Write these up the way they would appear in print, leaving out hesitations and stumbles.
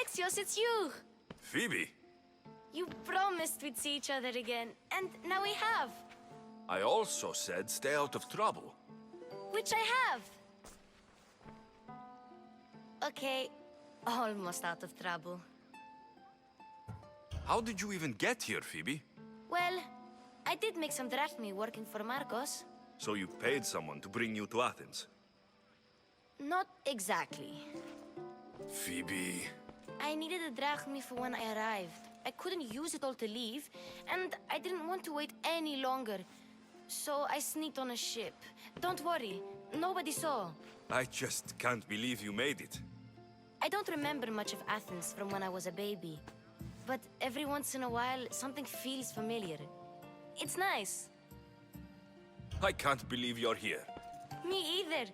Alexios, it's you! Phoibe, You promised we'd see each other again, and now we have. I also said stay out of trouble. Which I have. Okay, almost out of trouble. How did you even get here, Phoibe? Well, I did make some drachmi working for Marcos. So you paid someone to bring you to Athens? Not exactly. Phoibe... I needed a drachmi for when I arrived. I couldn't use it all to leave, and I didn't want to wait any longer. So I sneaked on a ship. Don't worry, nobody saw. I just can't believe you made it. I don't remember much of Athens from when I was a baby. But every once in a while, something feels familiar. It's nice. I can't believe you're here. Me either.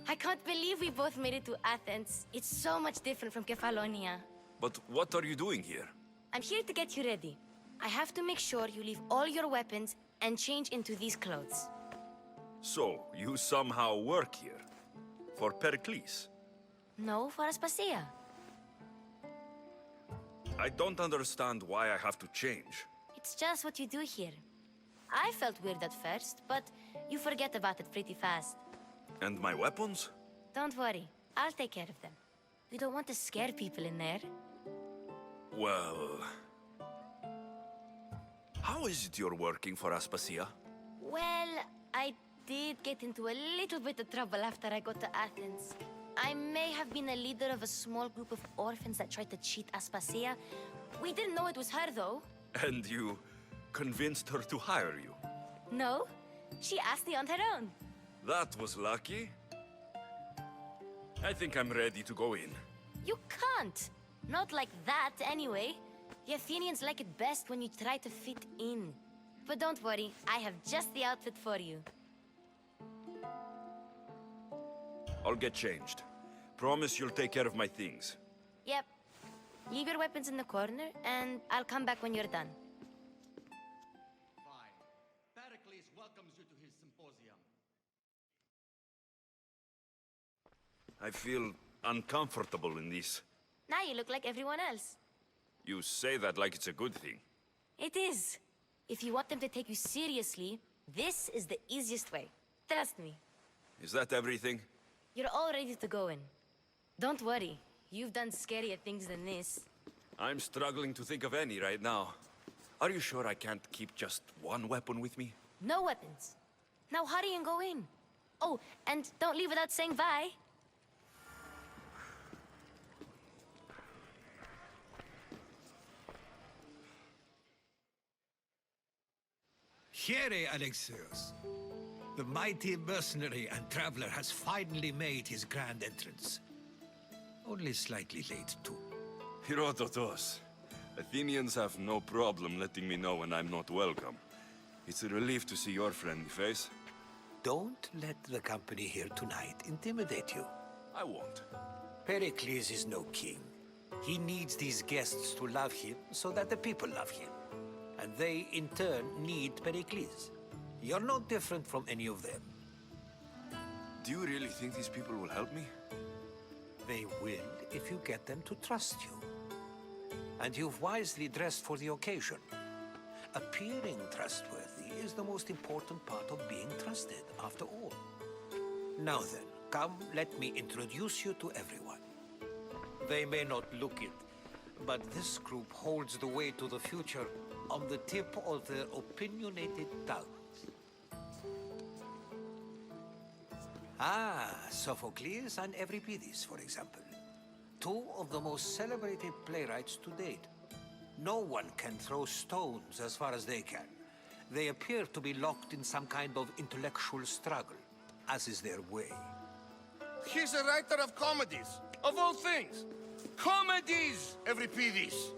I can't believe we both made it to Athens. It's so much different from Kefalonia. But what are you doing here? I'm here to get you ready. I have to make sure you leave all your weapons and change into these clothes. So, you somehow work here? For Pericles? No, for Aspasia. I don't understand why I have to change. It's just what you do here. I felt weird at first, but you forget about it pretty fast. And my weapons? Don't worry, I'll take care of them. You don't want to scare people in there. Well... How is it you're working for Aspasia? Well, I did get into a little bit of trouble after I got to Athens. I may have been a leader of a small group of orphans that tried to cheat Aspasia. We didn't know it was her, though. And you convinced her to hire you? No, she asked me on her own. That was lucky. I think I'm ready to go in. You can't. Not like that, anyway. The Athenians like it best when you try to fit in. But don't worry, I have just the outfit for you. I'll get changed. Promise you'll take care of my things. Yep. Leave your weapons in the corner, and I'll come back when you're done. Fine. Pericles welcomes you to his symposium. I feel uncomfortable in this. Now you look like everyone else. You say that like it's a good thing. It is. If you want them to take you seriously, this is the easiest way. Trust me. Is that everything? You're all ready to go in. Don't worry. You've done scarier things than this. I'm struggling to think of any right now. Are you sure I can't keep just one weapon with me? No weapons. Now hurry and go in. Oh, and don't leave without saying bye. Here, Alexios. The mighty mercenary and traveler has finally made his grand entrance. Only slightly late, too. Herodotos. Athenians have no problem letting me know when I'm not welcome. It's a relief to see your friendly face. Don't let the company here tonight intimidate you. I won't. Pericles is no king. He needs these guests to love him so that the people love him. And they, in turn, need Pericles. You're no different from any of them. Do you really think these people will help me? They will if you get them to trust you. And you've wisely dressed for the occasion. Appearing trustworthy is the most important part of being trusted, after all. Now then, come, let me introduce you to everyone. They may not look it, but this group holds the way to the future on the tip of their opinionated tongues. Ah, Sophocles and Euripides, for example. Two of the most celebrated playwrights to date. No one can throw stones as far as they can. They appear to be locked in some kind of intellectual struggle, as is their way. He's a writer of comedies, of all things. Comedies, Euripides.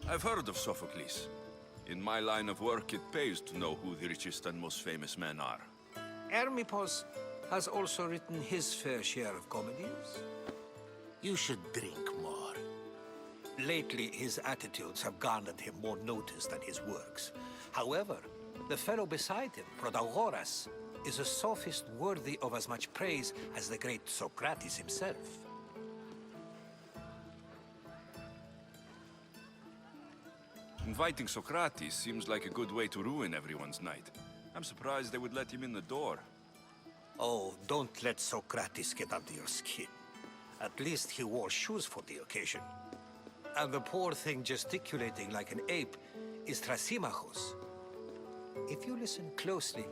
I've heard of Sophocles. In my line of work, it pays to know who the richest and most famous men are. Hermippos has also written his fair share of comedies. You should drink more. Lately, his attitudes have garnered him more notice than his works. However, the fellow beside him, Protagoras, is a sophist worthy of as much praise as the great Socrates himself. Inviting Socrates seems like a good way to ruin everyone's night. I'm surprised they would let him in the door. Oh, don't let Socrates get under your skin. At least he wore shoes for the occasion. And the poor thing gesticulating like an ape is Thrasymachos. If you listen closely,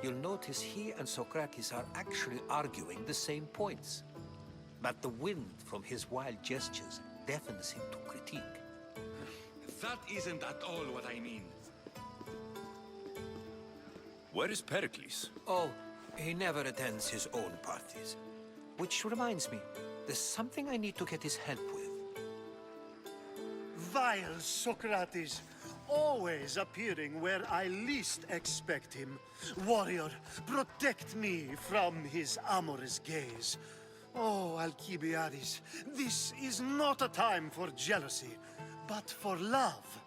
you'll notice he and Socrates are actually arguing the same points. But the wind from his wild gestures deafens him to critique. That isn't at all what I mean. Where is Pericles? Oh, he never attends his own parties. Which reminds me, there's something I need to get his help with. Vile Socrates, always appearing where I least expect him. Warrior, protect me from his amorous gaze. Oh, Alcibiades, this is not a time for jealousy, but for love.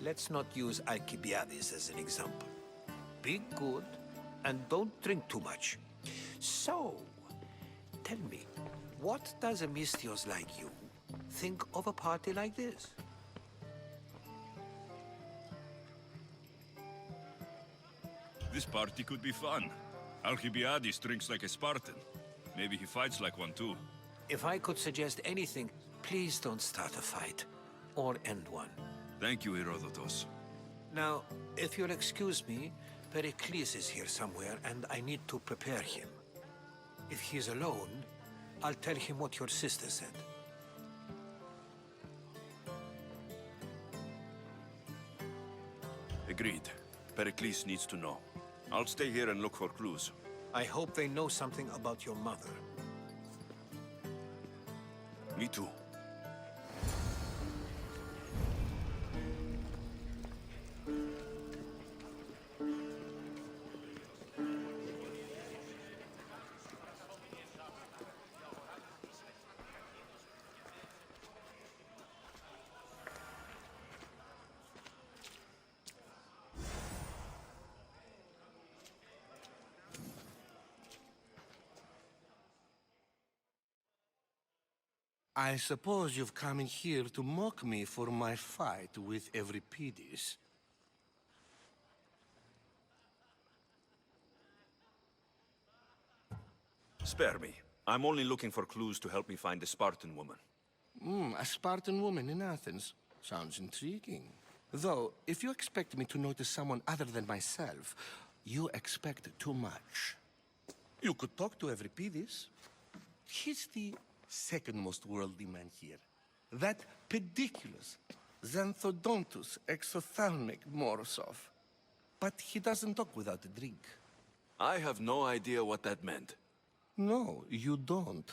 Let's not use Alcibiades as an example. Be good, and don't drink too much. So, tell me, what does a Mystios like you think of a party like this? This party could be fun. Alcibiades drinks like a Spartan. Maybe he fights like one too. If I could suggest anything, please don't start a fight, or end one. Thank you, Herodotus. Now, if you'll excuse me, Pericles is here somewhere, and I need to prepare him. If he's alone, I'll tell him what your sister said. Agreed. Pericles needs to know. I'll stay here and look for clues. I hope they know something about your mother. Me too. I suppose you've come in here to mock me for my fight with Euripides. Spare me. I'm only looking for clues to help me find a Spartan woman. A Spartan woman in Athens. Sounds intriguing. Though, if you expect me to notice someone other than myself, you expect too much. You could talk to Euripides. He's the second most worldly man here. That pediculous, xanthodontus exophthalmic Morosov. But he doesn't talk without a drink. I have no idea what that meant. No, you don't.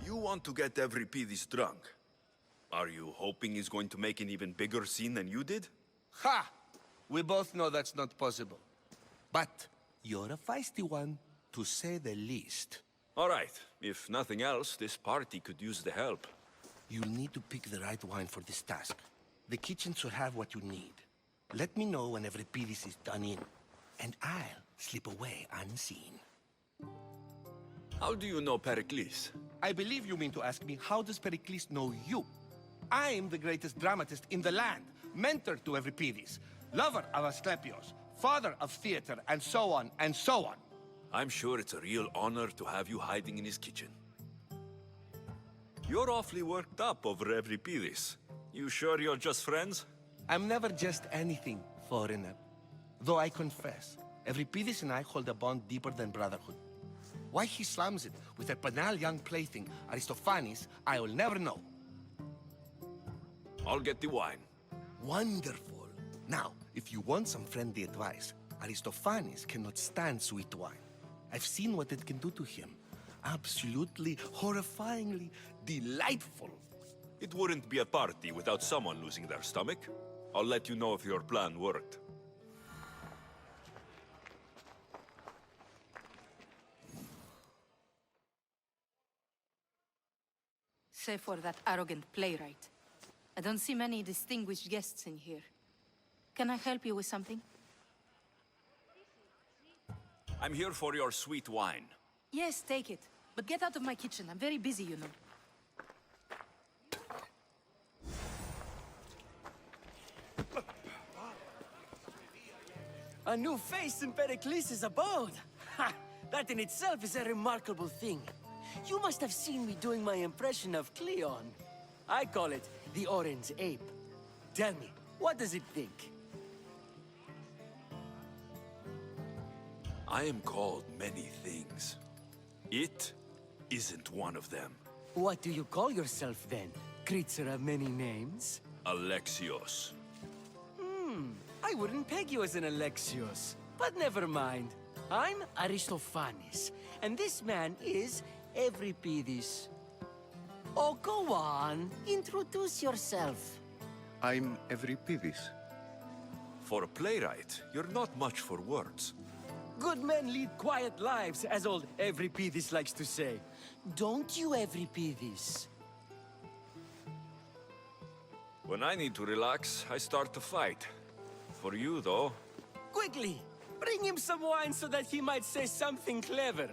You want to get Euripides drunk. Are you hoping he's going to make an even bigger scene than you did? Ha! We both know that's not possible. But you're a feisty one, to say the least. All right. If nothing else, this party could use the help. You'll need to pick the right wine for this task. The kitchen should have what you need. Let me know when Euripides is done in, and I'll slip away unseen. How do you know Pericles? I believe you mean to ask me, how does Pericles know you? I'm the greatest dramatist in the land, mentor to Euripides, lover of Asclepios, father of theater, and so on, and so on. I'm sure it's a real honor to have you hiding in his kitchen. You're awfully worked up over Euripides. You sure you're just friends? I'm never just anything, foreigner. Though I confess, Euripides and I hold a bond deeper than brotherhood. Why he slams it with a banal young plaything, Aristophanes, I will never know. I'll get the wine. Wonderful. Now, if you want some friendly advice, Aristophanes cannot stand sweet wine. I've seen what it can do to him. absolutely, horrifyingly delightful. It wouldn't be a party without someone losing their stomach. I'll let you know if your plan worked. Save for that arrogant playwright. I don't see many distinguished guests in here. Can I help you with something? I'm here for your sweet wine. Yes, take it. But get out of my kitchen. I'm very busy, you know. A new face in Pericles' abode! Ha! That in itself is a remarkable thing. You must have seen me doing my impression of Cleon. I call it the Orange Ape. Tell me, what does it think? I am called many things. It isn't one of them. What do you call yourself then? Creature of many names? Alexios. I wouldn't peg you as an Alexios. But never mind. I'm Aristophanes, and this man is Euripides. Oh, go on. Introduce yourself. I'm Euripides. For a playwright, you're not much for words. Good men lead quiet lives, as old Euripides likes to say. Don't you, Euripides? When I need to relax, I start to fight. For you, though, Quickly! Bring him some wine so that he might say something clever.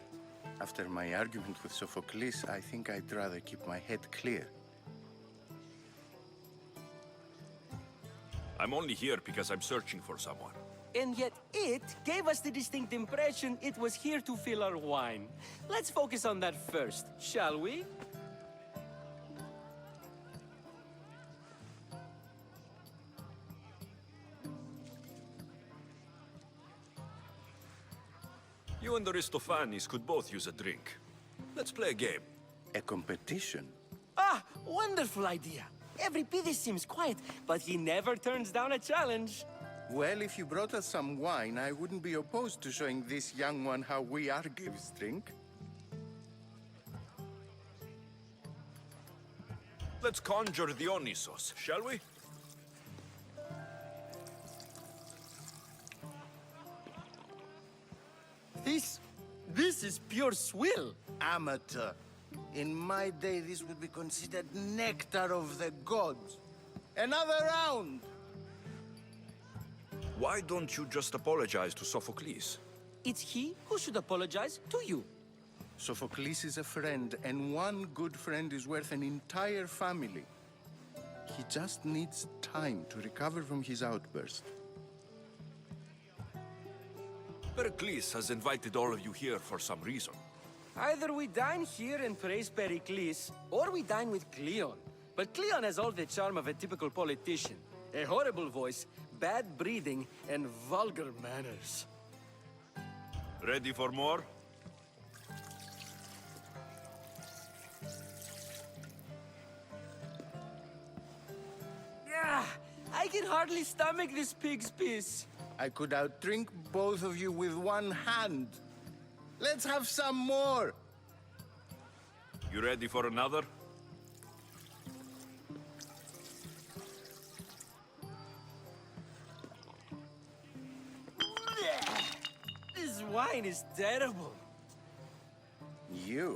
After my argument with Sophocles, I think I'd rather keep my head clear. I'm only here because I'm searching for someone. And yet it gave us the distinct impression it was here to fill our wine. Let's focus on that first, shall we? You and Aristophanes could both use a drink. Let's play a game. A competition? Ah, wonderful idea. Euripides seems quiet, but he never turns down a challenge. Well, if you brought us some wine, I wouldn't be opposed to showing this young one how we Argives drink. Let's conjure Dionysos, shall we? This is pure swill. Amateur. In my day, this would be considered nectar of the gods. Another round! Why don't you just apologize to Sophocles? It's he who should apologize to you. Sophocles is a friend, and one good friend is worth an entire family. He just needs time to recover from his outburst. Pericles has invited all of you here for some reason. Either we dine here and praise Pericles, or we dine with Cleon. But Cleon has all the charm of a typical politician. A horrible voice, bad breeding, and vulgar manners. Ready for more? Ah, I can hardly stomach this pig's piss. I could outdrink both of you with one hand. Let's have some more! You ready for another? This wine is terrible.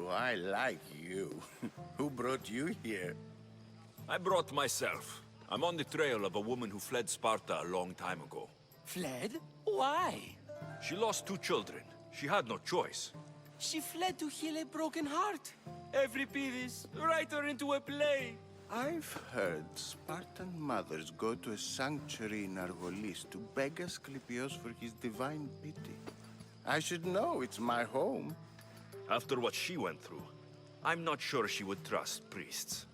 I like you. Who brought you here? I brought myself. I'm on the trail of a woman who fled Sparta a long time ago. Fled? Why? She lost 2 children. She had no choice. She fled to heal a broken heart. Euripides, write her into a play. I've heard Spartan mothers go to a sanctuary in Argolis to beg Asclepios for his divine pity. I should know, it's my home. After what she went through, I'm not sure she would trust priests.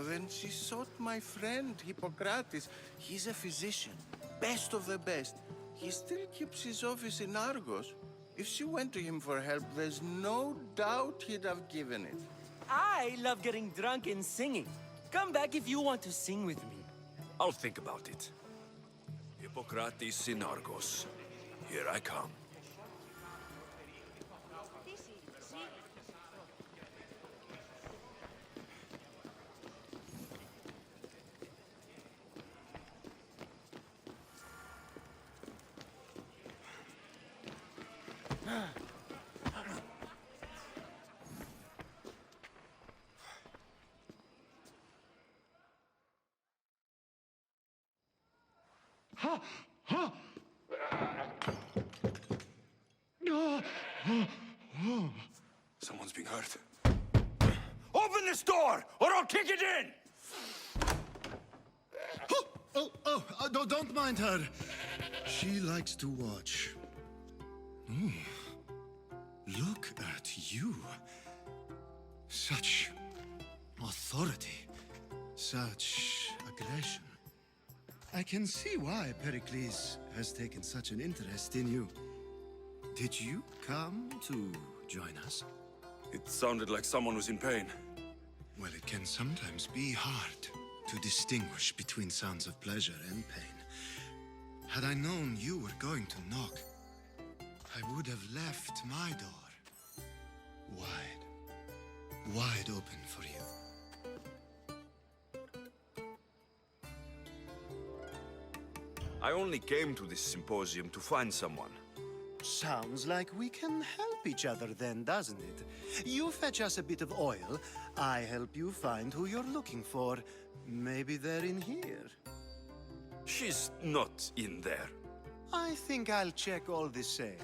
Then she sought my friend, Hippocrates. He's a physician, best of the best. He still keeps his office in Argos. If she went to him for help, there's no doubt he'd have given it. I love getting drunk and singing. Come back if you want to sing with me. I'll think about it. Hippocrates in Argos. Here I come. Someone's being hurt. Open this door, or I'll kick it in! Don't mind her. She likes to watch. Look at you. Such authority. Such aggression. I can see why Pericles has taken such an interest in you. Did you come to join us? It sounded like someone was in pain. Well, it can sometimes be hard to distinguish between sounds of pleasure and pain. Had I known you were going to knock, I would have left my door wide open for you. I only came to this symposium to find someone. Sounds like we can help each other then, doesn't it? You fetch us a bit of oil, I help you find who you're looking for. Maybe they're in here. She's not in there. I think I'll check all the same.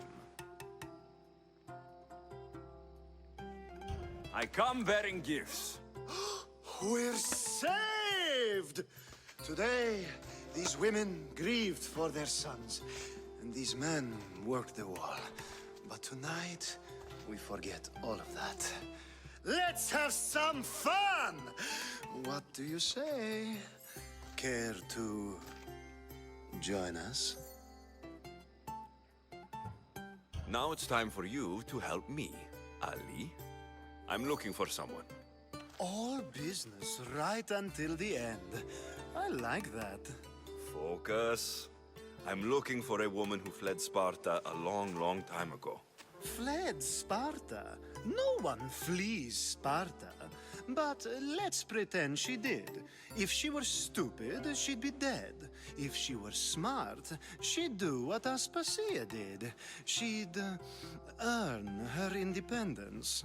I come bearing gifts. We're saved! Today, these women grieved for their sons, and these men worked the wall. But tonight, we forget all of that. Let's have some fun! What do you say? Care to join us? Now it's time for you to help me, Ali. I'm looking for someone. All business right until the end. I like that. Focus. I'm looking for a woman who fled Sparta a long time ago. Fled Sparta? No one flees Sparta. But let's pretend she did. If she were stupid, she'd be dead. If she were smart, she'd do what Aspasia did. She'd earn her independence.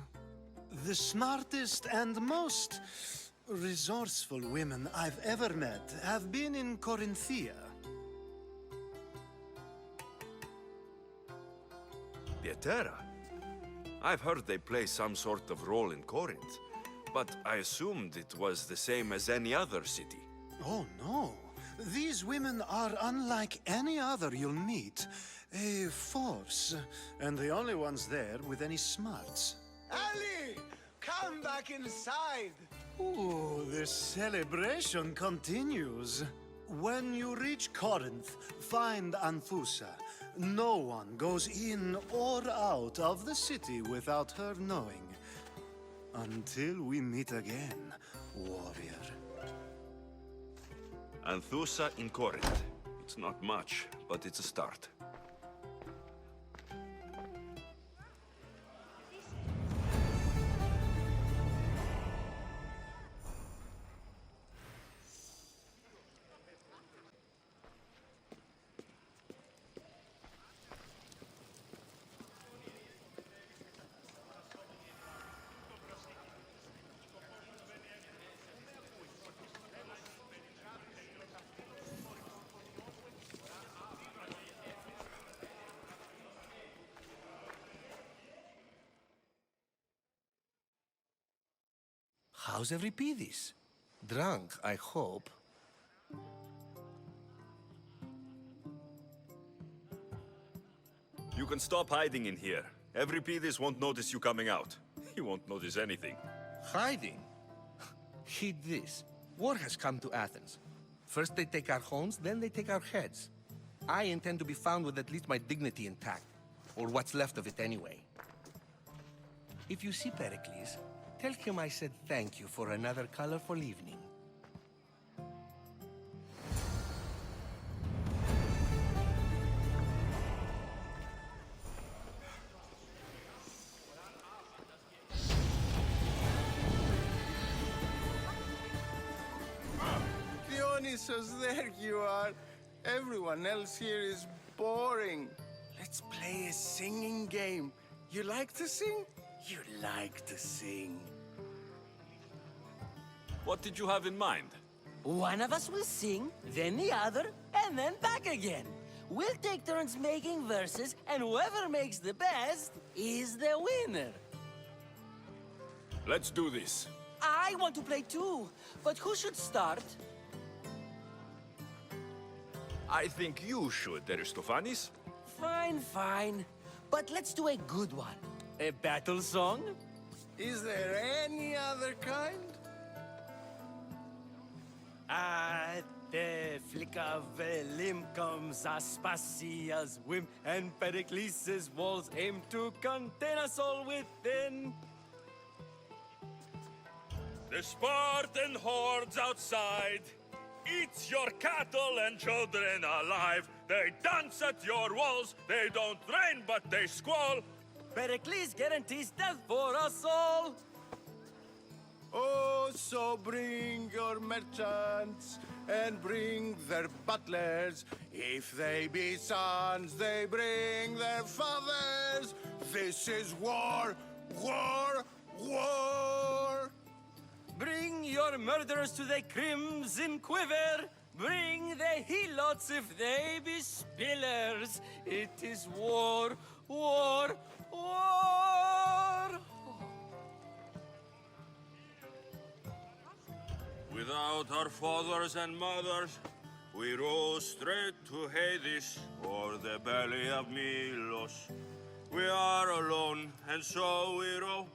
The smartest and most resourceful women I've ever met have been in Corinthia. Pietera? I've heard they play some sort of role in Corinth, but I assumed it was the same as any other city. Oh, no. These women are unlike any other you'll meet. A force, and the only ones there with any smarts. Ali! Come back inside! Ooh, the celebration continues. When you reach Corinth, find Anthusa. No one goes in or out of the city without her knowing. Until we meet again, warrior. Anthusa in Corinth. It's not much, but it's a start. How's Euripides? Drunk, I hope. You can stop hiding in here. Euripides won't notice you coming out. He won't notice anything. Hiding? Heed this. War has come to Athens. First they take our homes, then they take our heads. I intend to be found with at least my dignity intact. Or what's left of it anyway. If you see Pericles, tell him I said thank you for another colorful evening. Dionysus, there you are. Everyone else here is boring. Let's play a singing game. You like to sing? You like to sing. What did you have in mind? One of us will sing, then the other, and then back again. We'll take turns making verses, and whoever makes the best is the winner. Let's do this. I want to play too, but who should start? I think you should, Aristophanes. Fine, fine. But let's do a good one. A battle song? Is there any other kind? At the flick of a limb comes Aspasia's whim, and Pericles' walls aim to contain us all within. The Spartan hordes outside eat your cattle and children alive. They dance at your walls. They don't rain, but they squall. Pericles guarantees death for us all. Oh, so bring your merchants and bring their butlers. If they be sons, they bring their fathers. This is war, war, war. Bring your murderers to the crimson quiver. Bring the helots if they be spillers. It is war, war, war. Without our fathers and mothers, we rose straight to Hades or the belly of Milos. We are alone, and so we row.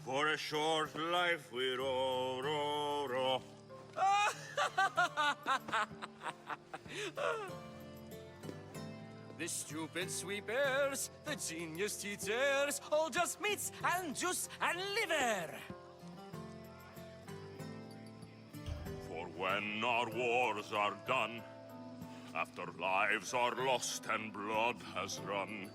For a short life we row, row, row. The stupid sweepers, the genius teachers, all just meats and juice and liver. For when our wars are done, after lives are lost and blood has run,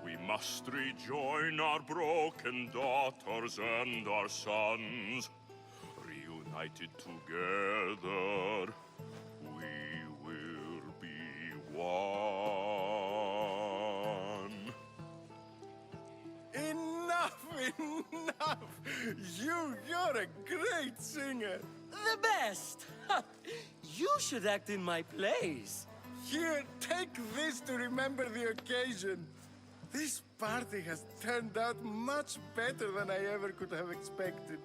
we must rejoin our broken daughters and our sons. Reunited together, we will be one. Enough, enough! You're a great singer. The best! You should act in my plays. Here, take this to remember the occasion. This party has turned out much better than I ever could have expected.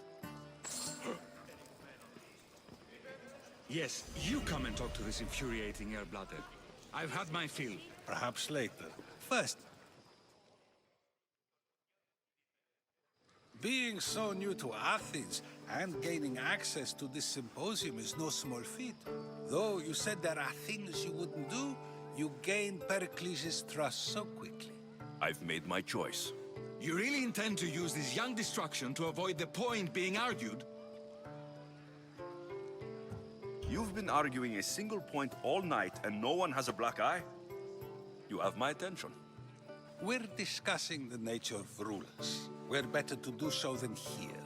Yes, you come and talk to this infuriating air-blooded. I've had my fill. Perhaps later. First, being so new to Athens and gaining access to this symposium is no small feat. Though you said there are things you wouldn't do, you gained Pericles' trust so quickly. I've made my choice. You really intend to use this young destruction to avoid the point being argued? You've been arguing a single point all night and no one has a black eye? You have my attention. We're discussing the nature of rulers. Where better to do so than here?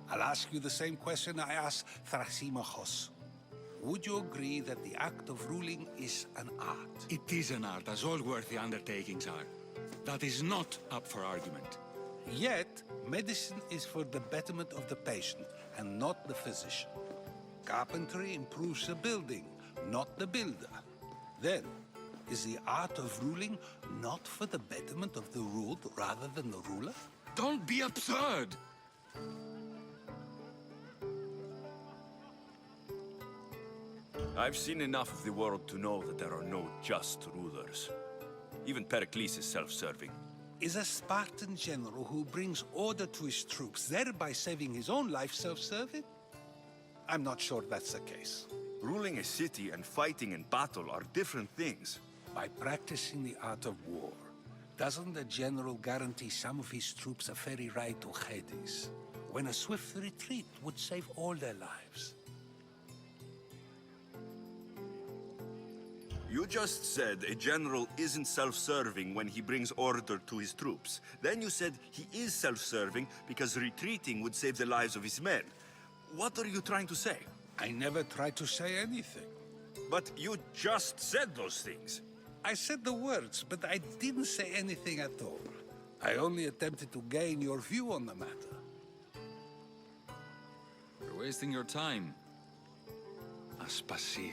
I'll ask you the same question I asked Thrasymachos. Would you agree that the act of ruling is an art? It is an art, as all worthy undertakings are. That is not up for argument. Yet, medicine is for the betterment of the patient and not the physician. Carpentry improves a building, not the builder. Then, is the art of ruling not for the betterment of the ruled rather than the ruler? Don't be absurd! I've seen enough of the world to know that there are no just rulers. Even Pericles is self-serving. Is a Spartan general who brings order to his troops, thereby saving his own life, self-serving? I'm not sure that's the case. Ruling a city and fighting in battle are different things. By practicing the art of war, doesn't the general guarantee some of his troops a ferry ride to Hades, when a swift retreat would save all their lives? You just said a general isn't self-serving when he brings order to his troops. Then you said he is self-serving because retreating would save the lives of his men. What are you trying to say? I never tried to say anything. But you just said those things. I said the words, but I didn't say anything at all. I only attempted to gain your view on the matter. You're wasting your time. Aspasia.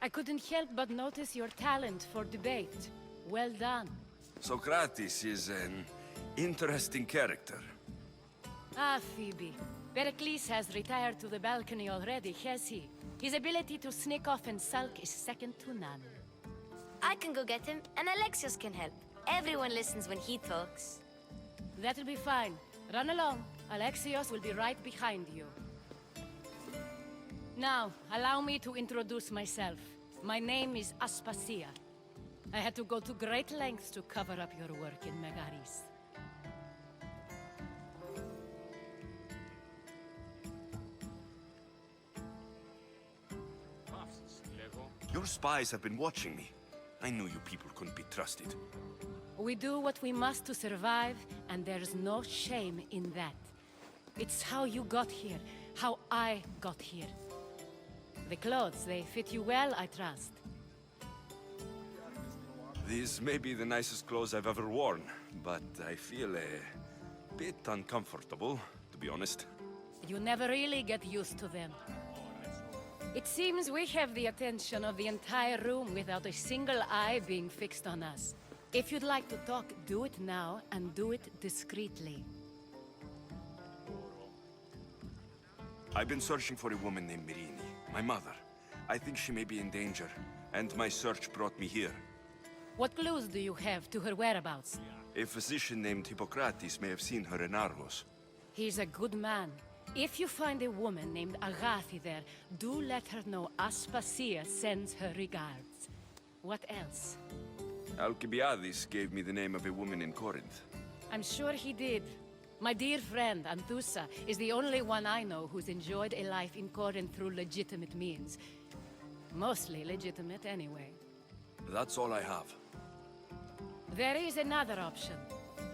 I couldn't help but notice your talent for debate. Well done. Socrates is an interesting character. Ah, Phoibe. Pericles has retired to the balcony already, has he? His ability to sneak off and sulk is second to none. I can go get him, and Alexios can help. Everyone listens when he talks. That'll be fine. Run along. Alexios will be right behind you. Now, allow me to introduce myself. My name is Aspasia. I had to go to great lengths to cover up your work in Megaris. Your spies have been watching me. I knew you people couldn't be trusted. We do what we must to survive, and there's no shame in that. It's how you got here, how I got here. The clothes, they fit you well, I trust. These may be the nicest clothes I've ever worn, but I feel a bit uncomfortable, to be honest. You never really get used to them. It seems we have the attention of the entire room without a single eye being fixed on us. If you'd like to talk, do it now, and do it discreetly. I've been searching for a woman named Mirini, my mother. I think she may be in danger, and my search brought me here. What clues do you have to her whereabouts? A physician named Hippocrates may have seen her in Argos. He's a good man. If you find a woman named Agathi there, do let her know Aspasia sends her regards. What else? Alcibiades gave me the name of a woman in Corinth. I'm sure he did. My dear friend, Anthusa, is the only one I know who's enjoyed a life in Corinth through legitimate means. Mostly legitimate, anyway. That's all I have. There is another option.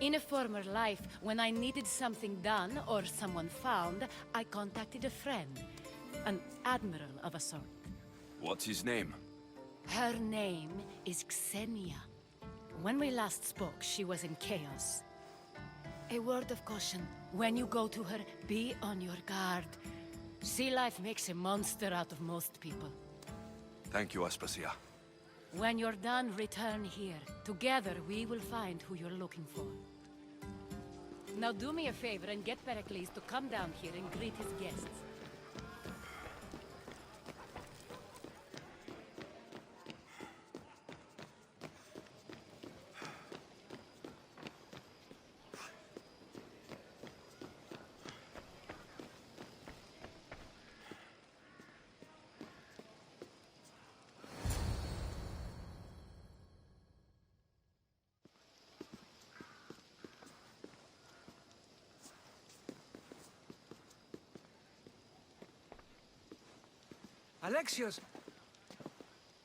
In a former life, when I needed something done or someone found, I contacted a friend. An admiral of a sort. What's his name? Her name is Xenia. When we last spoke, she was in chaos. A word of caution. When you go to her, be on your guard. Sea life makes a monster out of most people. Thank you, Aspasia. When you're done, return here. Together, we will find who you're looking for. Now do me a favor and get Pericles to come down here and greet his guests. Alexios!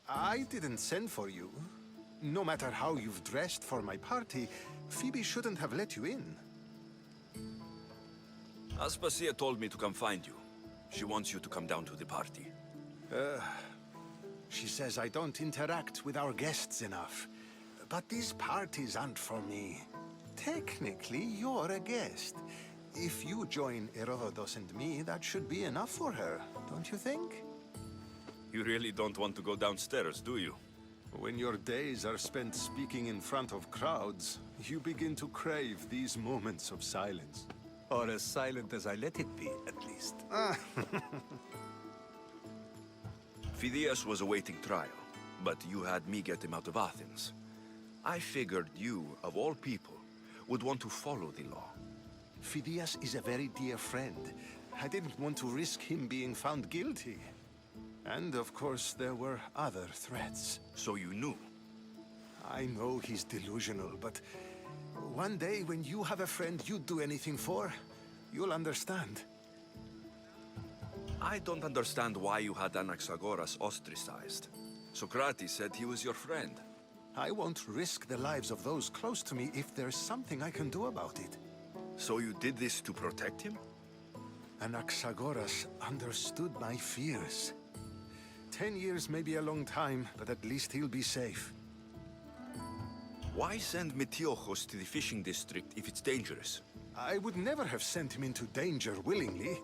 I didn't send for you. No matter how you've dressed for my party, Phoibe shouldn't have let you in. Aspasia told me to come find you. She wants you to come down to the party. She says I don't interact with our guests enough. But these parties aren't for me. Technically, you're a guest. If you join Herodotus and me, that should be enough for her, don't you think? You really don't want to go downstairs, do you? When your days are spent speaking in front of crowds, you begin to crave these moments of silence. Or as silent as I let it be, at least. Phidias was awaiting trial, but you had me get him out of Athens. I figured you, of all people, would want to follow the law. Phidias is a very dear friend. I didn't want to risk him being found guilty. And of course, there were other threats. So you knew? I know he's delusional, but one day when you have a friend you'd do anything for, you'll understand. I don't understand why you had Anaxagoras ostracized. Socrates said he was your friend. I won't risk the lives of those close to me if there's something I can do about it. So you did this to protect him? Anaxagoras understood my fears. 10 years may be a long time, but at least he'll be safe. Why send Metiochos to the fishing district if it's dangerous? I would never have sent him into danger willingly.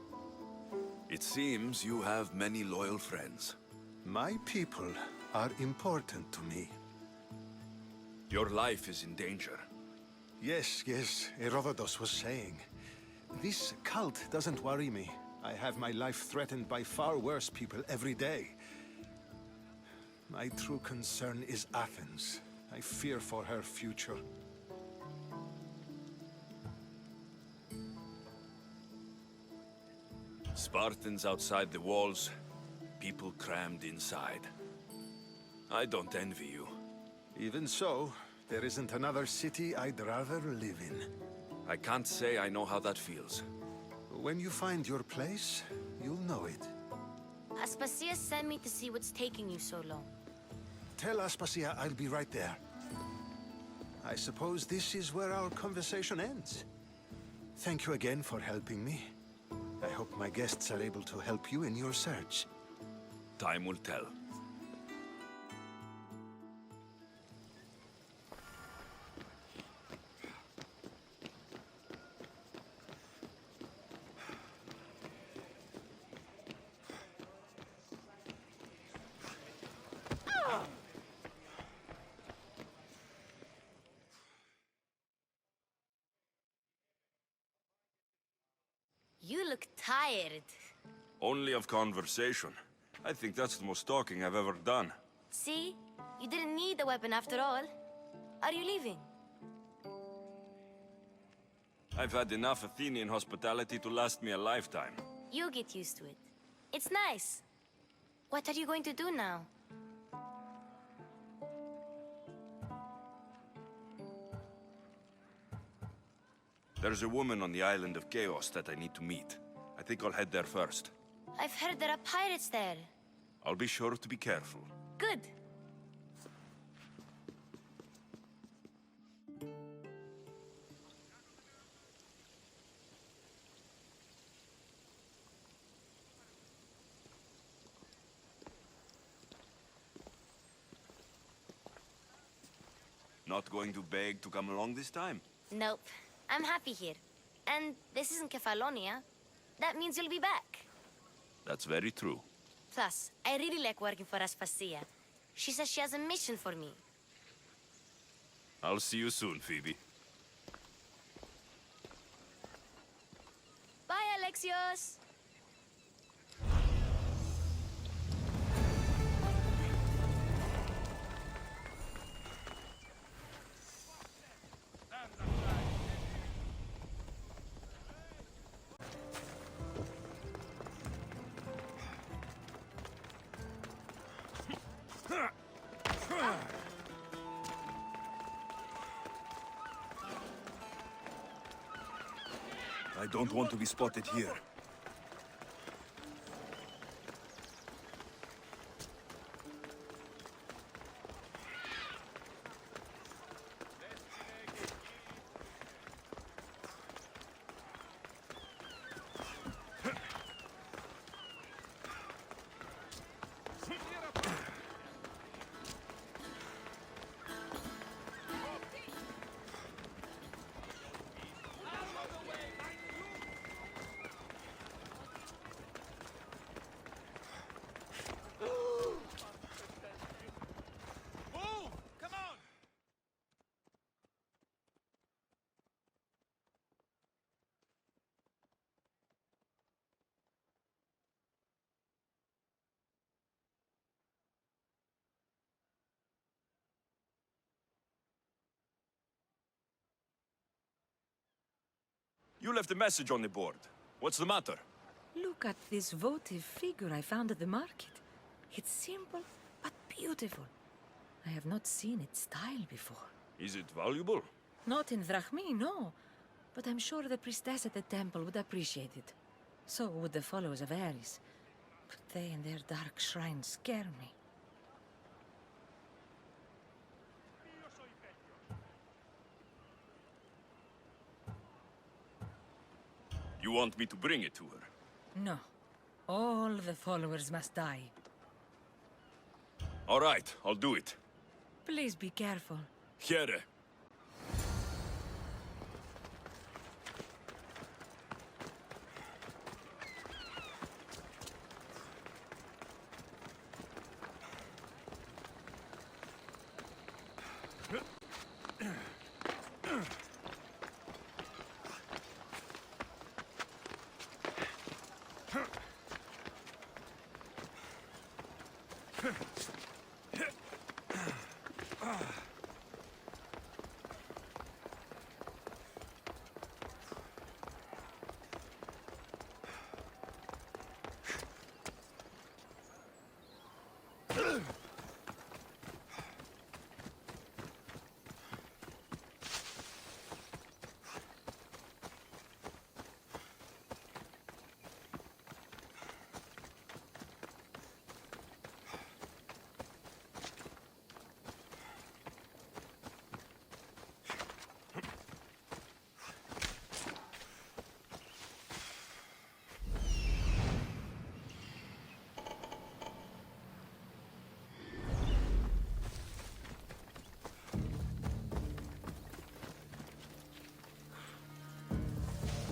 It seems you have many loyal friends. My people are important to me. Your life is in danger. Yes, Herodotus was saying. This cult doesn't worry me. I have my life threatened by far worse people every day. My true concern is Athens. I fear for her future. Spartans outside the walls, people crammed inside. I don't envy you. Even so, there isn't another city I'd rather live in. I can't say I know how that feels. When you find your place, you'll know it. Aspasia sent me to see what's taking you so long. Tell Aspasia I'll be right there. I suppose this is where our conversation ends. Thank you again for helping me. I hope my guests are able to help you in your search. Time will tell. You look tired. Only of conversation. I think that's the most talking I've ever done. See? You didn't need the weapon after all. Are you leaving? I've had enough Athenian hospitality to last me a lifetime. You get used to it. It's nice. What are you going to do now? There's a woman on the island of Chaos that I need to meet. I think I'll head there first. I've heard there are pirates there. I'll be sure to be careful. Good. Not going to beg to come along this time? Nope. I'm happy here. And this isn't Kefalonia. That means you'll be back. That's very true. Plus, I really like working for Aspasia. She says she has a mission for me. I'll see you soon, Phoibe. Bye, Alexios! I don't want to be spotted here. You left a message on the board. What's the matter? Look at this votive figure I found at the market. It's simple, but beautiful. I have not seen its style before. Is it valuable? Not in Drachmi, no. But I'm sure the priestess at the temple would appreciate it. So would the followers of Ares. But they and their dark shrines scare me. You want me to bring it to her? No. All the followers must die. All right, I'll do it. Please be careful. Here.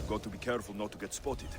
Got to be careful not to get spotted.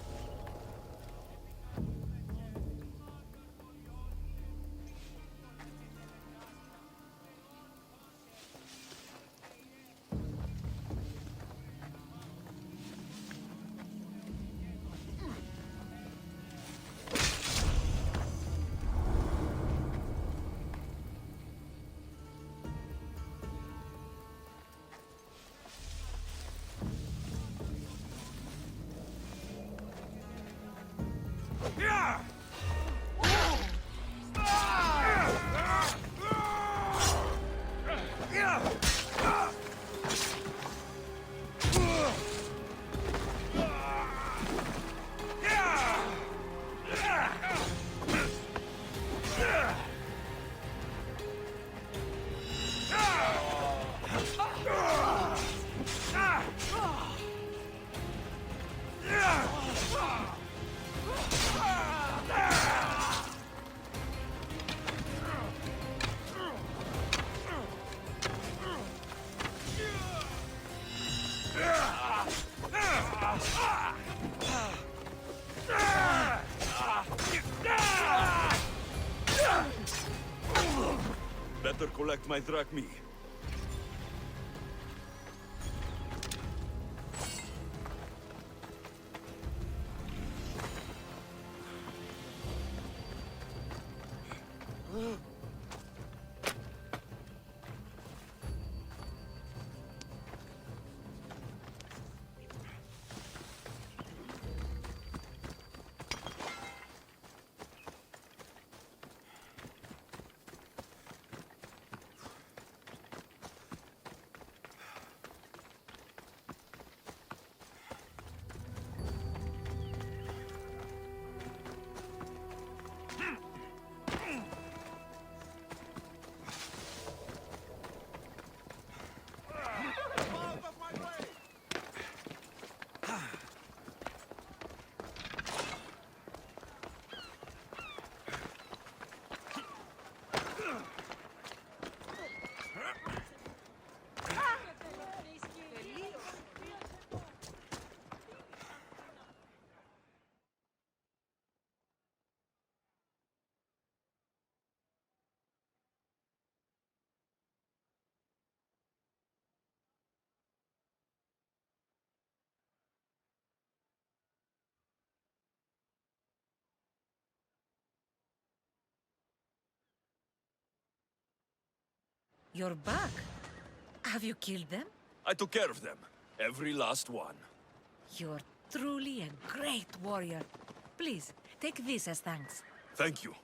Better collect my drachmi. You're back. Have you killed them? I took care of them. Every last one. You're truly a great warrior. Please, take this as thanks. Thank you.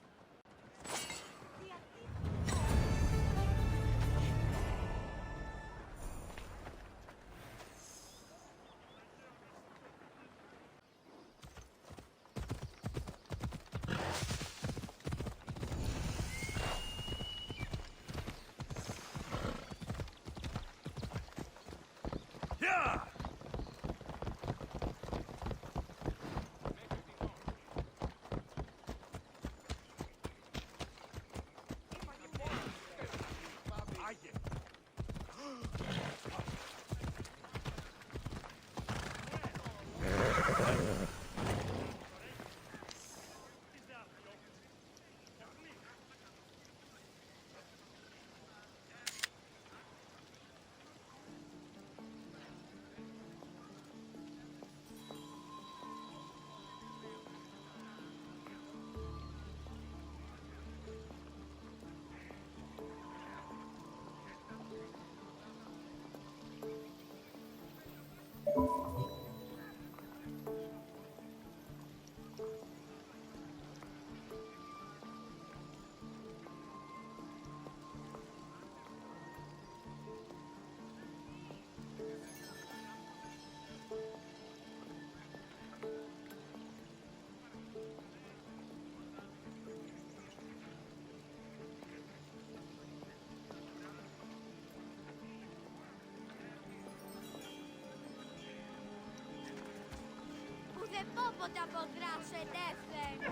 Δεν πω ποτέ από γράψω εντέφερ.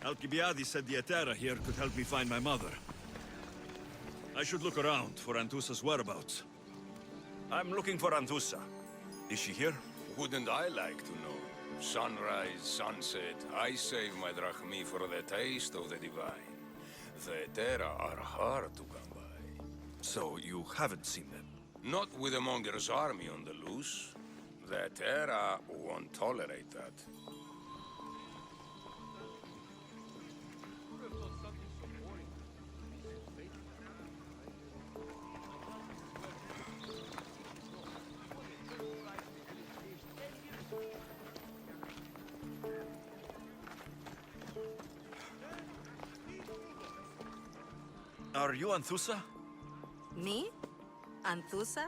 Alcibiades said the Etera here could help me find my mother. I should look around for Anthusa's whereabouts. I'm looking for Anthusa. Is she here? Wouldn't I like to know? Sunrise, sunset, I save my drachmi for the taste of the divine. The Etera are hard to come by. So you haven't seen them? Not with the Monger's army on the loose. The Etera won't tolerate that. Are you Anthusa? Me? Anthusa?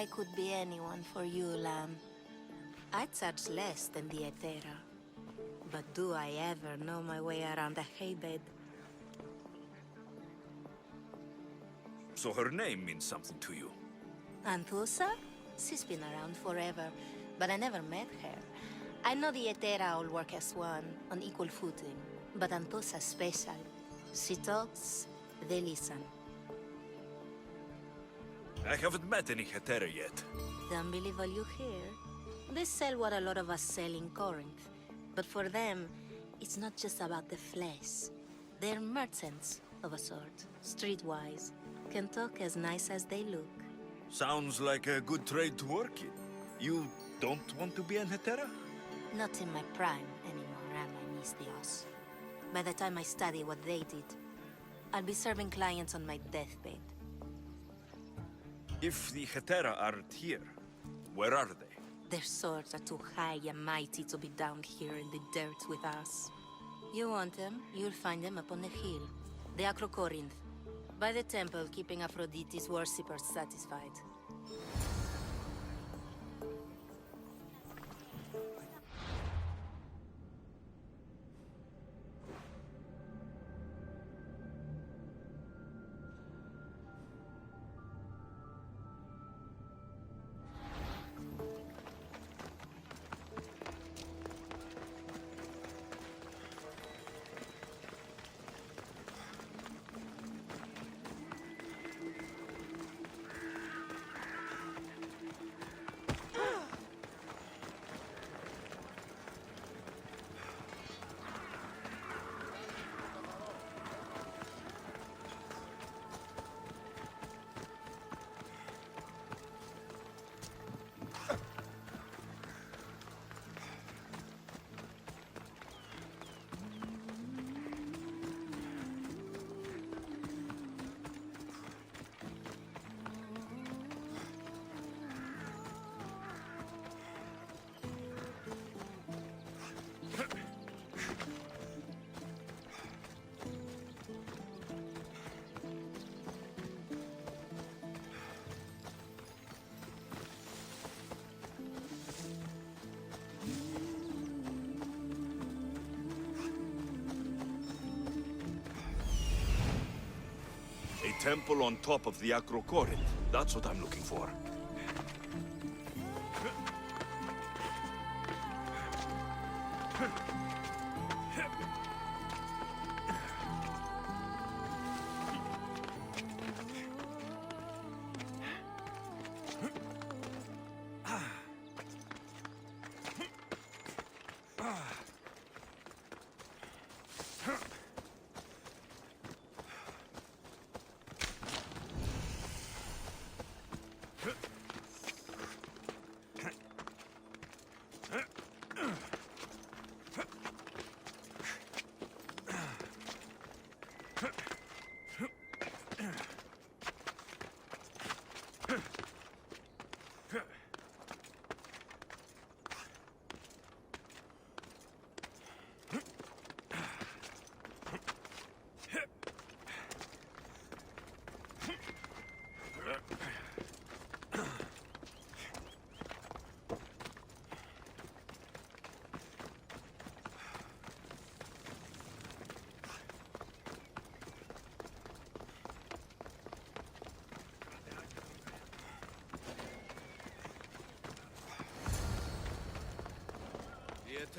I could be anyone for you, Lamb. I charge less than the Etera. But do I ever know my way around a haybed? So her name means something to you? Anthusa? She's been around forever, but I never met her. I know the Etera all work as one, on equal footing. But Anthusa's special. She talks, they listen. I haven't met any Hetera yet. Don't believe all you hear. They sell what a lot of us sell in Corinth. But for them, it's not just about the flesh. They're merchants, of a sort, streetwise. Can talk as nice as they look. Sounds like a good trade to work in. You don't want to be an Hetera? Not in my prime anymore, am I, Misthios? By the time I study what they did, I'll be serving clients on my deathbed. If the Hetera aren't here, where are they? Their swords are too high and mighty to be down here in the dirt with us. You want them, you'll find them up on the hill. The Acrocorinth. By the temple, keeping Aphrodite's worshippers satisfied. A temple on top of the Acrocorinth. That's what I'm looking for.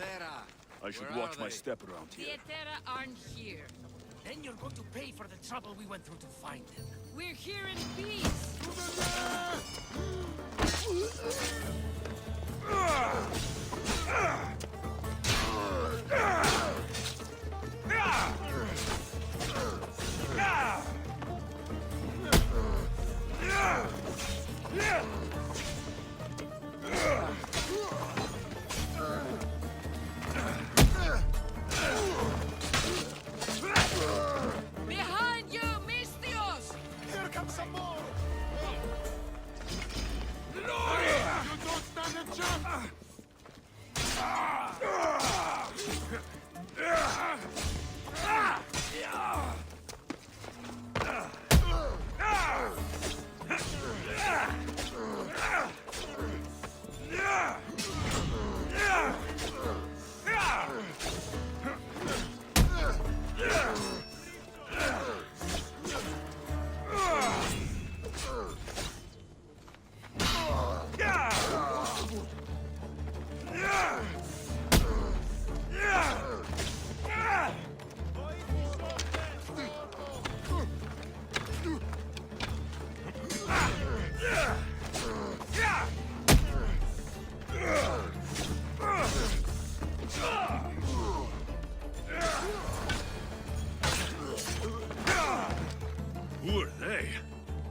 Aetera. I should Where watch are my they? step around The here. Aetera aren't here. Then you're going to pay for the trouble we went through to find them. We're here in peace. Behind you, Mystios! Here comes some more! You don't stand a chance! Who are they?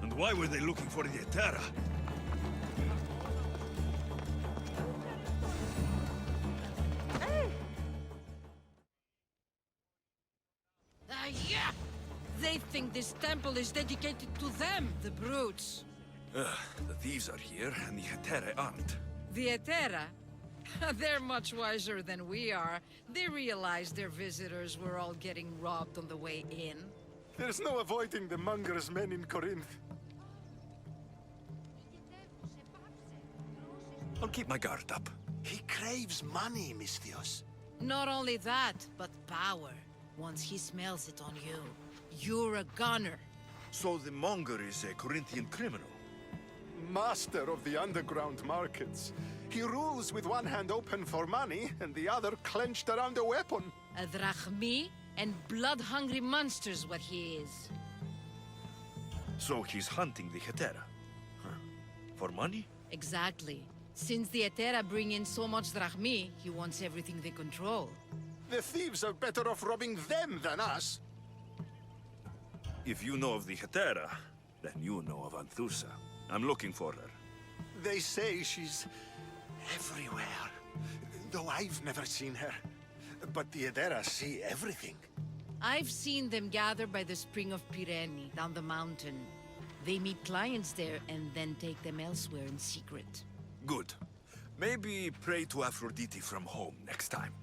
And why were they looking for the Aetera? Yeah! They think this temple is dedicated to them, the brutes. The thieves are here, and the Aetera aren't. The Aetera? They're much wiser than we are. They realized their visitors were all getting robbed on the way in. There's no avoiding the monger's men in Corinth. I'll keep my guard up. He craves money, Mystios. Not only that, but power. Once he smells it on you, you're a gunner. So the monger is a Corinthian criminal? Master of the underground markets. He rules with one hand open for money and the other clenched around a weapon. A drachmi and blood-hungry monster's what he is. So he's hunting the Aetera? Huh. For money? Exactly. Since the Aetera bring in so much drachmi, he wants everything they control. The thieves are better off robbing them than us. If you know of the Aetera, then you know of Anthusa. I'm looking for her. They say she's everywhere, though I've never seen her. But the Aetera see everything. I've seen them gather by the spring of Pirene, down the mountain. They meet clients there and then take them elsewhere in secret. Good. Maybe pray to Aphrodite from home next time.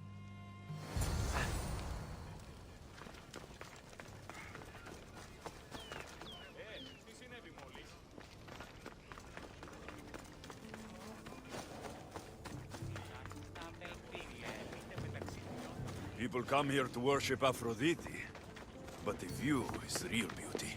People come here to worship Aphrodite, but the view is the real beauty.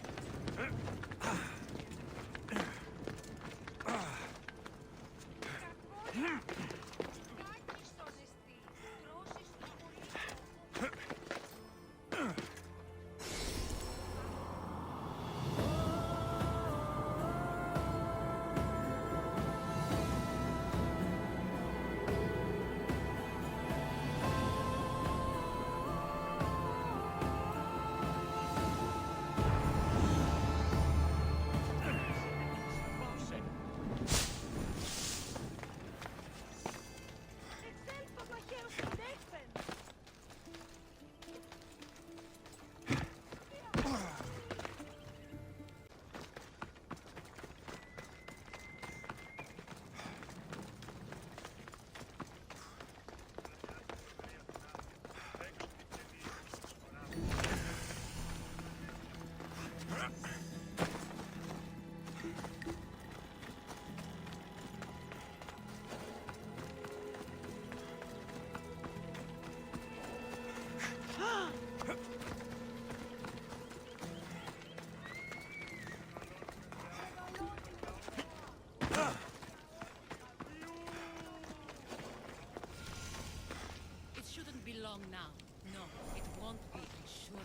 long now. No, it won't be, sure.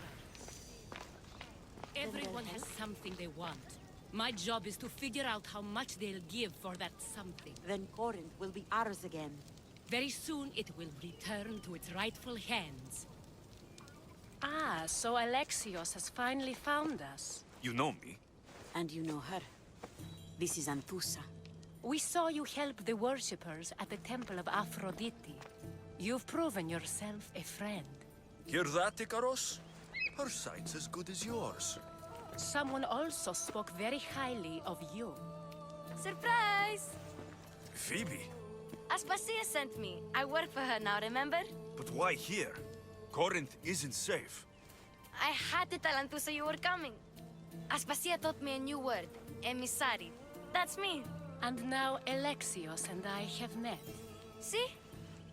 Everyone has something they want. My job is to figure out how much they'll give for that something. Then Corinth will be ours again. Very soon it will return to its rightful hands. Ah, so Alexios has finally found us. You know me? And you know her. This is Anthusa. We saw you help the worshippers at the Temple of Aphrodite. You've proven yourself a friend. Hear that, Ikaros? Her sight's as good as yours. Someone also spoke very highly of you. Surprise! Phoibe? Aspasia sent me. I work for her now, remember? But why here? Corinth isn't safe. I had to tell Anthusa you were coming. Aspasia taught me a new word. Emissary. That's me. And now Alexios and I have met. See?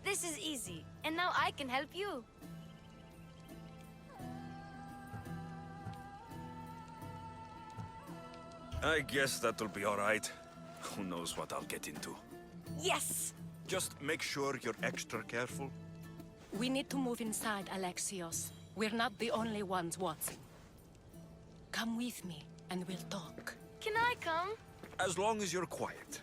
This is easy. And now I can help you. I guess that'll be all right. Who knows what I'll get into. Yes! Just make sure you're extra careful. We need to move inside, Alexios. We're not the only ones watching. Come with me, and we'll talk. Can I come? As long as you're quiet.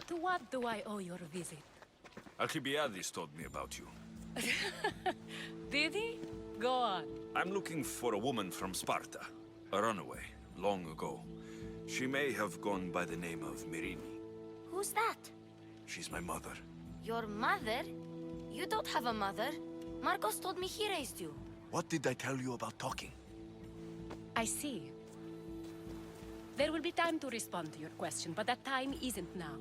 To what do I owe your visit? Alcibiades told me about you. Did he? Go on. I'm looking for a woman from Sparta. A runaway, long ago. She may have gone by the name of Myrine. Who's that? She's my mother. Your mother? You don't have a mother. Marcos told me he raised you. What did I tell you about talking? I see. There will be time to respond to your question, but that time isn't now.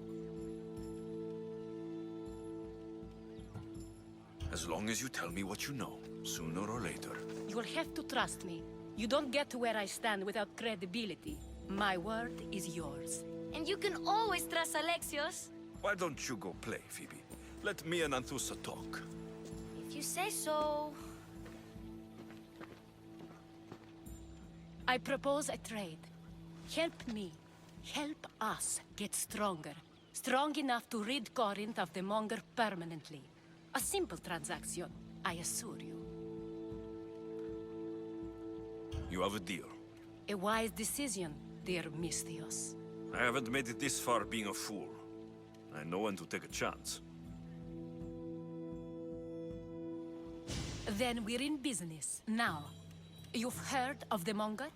As long as you tell me what you know, sooner or later. You'll have to trust me. You don't get to where I stand without credibility. My word is yours. And you can always trust Alexios. Why don't you go play, Phoibe? Let me and Anthusa talk. If you say so. I propose a trade. Help me. Help us get stronger. Strong enough to rid Corinth of the Monger permanently. A simple transaction, I assure you. You have a deal. A wise decision, dear Misthios. I haven't made it this far being a fool. I know when to take a chance. Then we're in business. Now, you've heard of the Monger?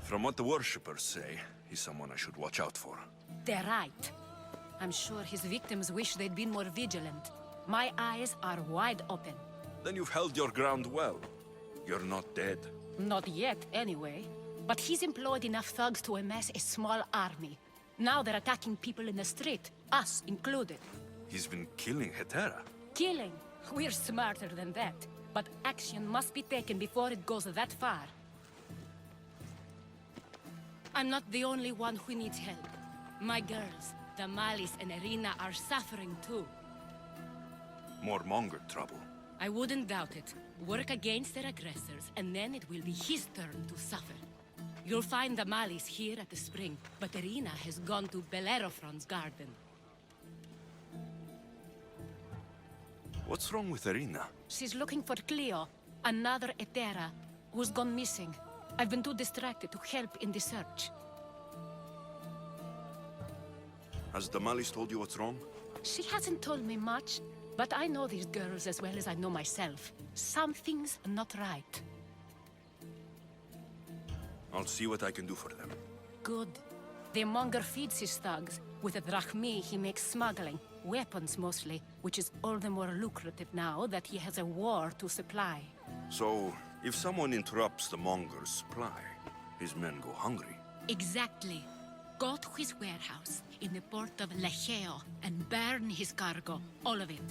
From what the worshippers say, he's someone I should watch out for. They're right. I'm sure his victims wish they'd been more vigilant. My eyes are wide open. Then you've held your ground well. You're not dead. Not yet, anyway. But he's employed enough thugs to amass a small army. Now they're attacking people in the street, us included. He's been killing Hetera. Killing? We're smarter than that. But action must be taken before it goes that far. I'm not the only one who needs help. My girls, Damalis and Irina, are suffering too. More Monger trouble. I wouldn't doubt it. Work against their aggressors, and then it will be his turn to suffer. You'll find Damalis here at the spring, but Irina has gone to Bellerophon's garden. What's wrong with Irina? She's looking for Cleo, another Hetera, who's gone missing. I've been too distracted to help in the search. Has Damalis told you what's wrong? She hasn't told me much, but I know these girls as well as I know myself. Something's not right. I'll see what I can do for them. Good. The Monger feeds his thugs. With the drachmi, he makes smuggling. Weapons, mostly, which is all the more lucrative now that he has a war to supply. So, if someone interrupts the Monger's supply, his men go hungry. Exactly. Go to his warehouse in the port of Lecheo and burn his cargo, all of it.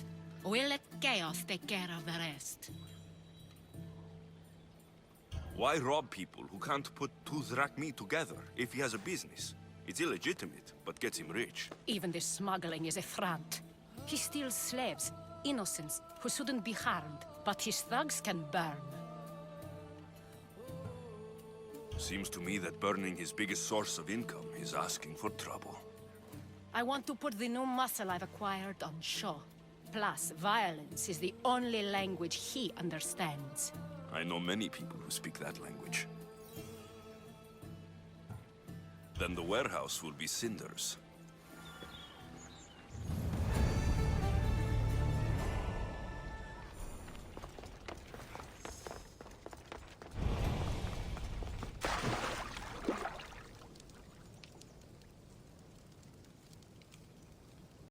We'll let Chaos take care of the rest. Why rob people who can't put two drachmi together if he has a business? It's illegitimate, but gets him rich. Even the smuggling is a front. He steals slaves, innocents, who shouldn't be harmed, but his thugs can burn. Seems to me that burning his biggest source of income is asking for trouble. I want to put the new muscle I've acquired on show. Plus, violence is the only language he understands. I know many people who speak that language. Then the warehouse will be cinders.